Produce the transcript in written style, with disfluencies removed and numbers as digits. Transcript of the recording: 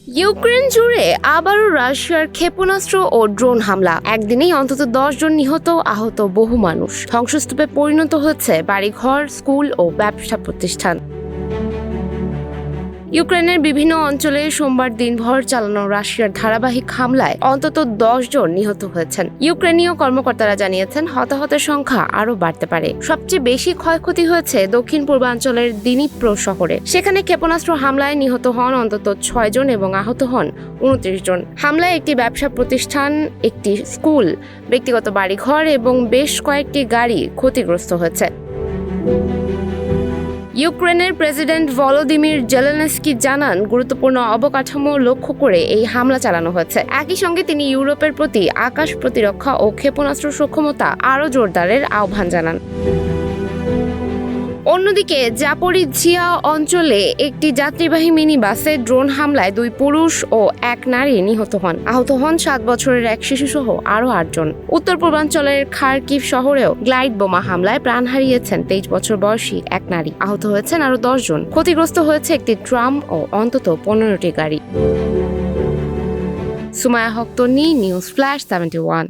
Ukraine জুড়ে আবারও রাশিয়ার ক্ষেপণাস্ত্র ও ড্রোন হামলা। একদিনেই অন্তত 10 জন নিহত, আহত বহু মানুষ। ধ্বংসস্তূপে পরিণত হচ্ছে বাড়িঘর, স্কুল ও ব্যবসা প্রতিষ্ঠান। ইউক্রেনের বিভিন্ন অঞ্চলে সোমবার দিনভর চালানো রাশিয়ার ধারাবাহিক হামলায় অন্তত 10 জন নিহত হয়েছেন। ইউক্রেনীয় কর্মকর্তারা জানিয়েছেন হতাহতের সংখ্যা আরও বাড়তে পারে। সবচেয়ে বেশি ক্ষয়ক্ষতি হয়েছে দক্ষিণ পূর্বাঞ্চলের দিনিপ্রো শহরে। সেখানে ক্ষেপণাস্ত্র হামলায় নিহত হন অন্তত 6 জন এবং আহত হন 29 জন। হামলায় একটি ব্যবসা প্রতিষ্ঠান, একটি স্কুল, ব্যক্তিগত বাড়িঘর এবং বেশ কয়েকটি গাড়ি ক্ষতিগ্রস্ত হয়েছে। ইউক্রেনের প্রেসিডেন্ট ভলোদিমির জেলেনস্কি জানান, গুরুত্বপূর্ণ অবকাঠামো লক্ষ্য করে এই হামলা চালানো হয়েছে। একই সঙ্গে তিনি ইউরোপের প্রতি আকাশ প্রতিরক্ষা ও ক্ষেপণাস্ত্র সক্ষমতা আরও জোরদারের আহ্বান জানান। অন্যদিকে জাপোরিঝিয়া অঞ্চলে একটি যাত্রীবাহী মিনি বাসে ড্রোন হামলায় 2 পুরুষ ও 1 নারী নিহত হন। আহত হন 7 বছরের এক শিশুসহ আরও 8 জন। উত্তর পূর্বাঞ্চলের খারকিভ শহরেও গ্লাইড বোমা হামলায় প্রাণ হারিয়েছেন 23 বছর বয়সী এক নারী। আহত হয়েছেন আরও 10 জন। ক্ষতিগ্রস্ত হয়েছে একটি ট্রাম ও অন্তত 15টি গাড়ি। সুমায়া হক তন্নি, নিউজ ফ্ল্যাশ 71।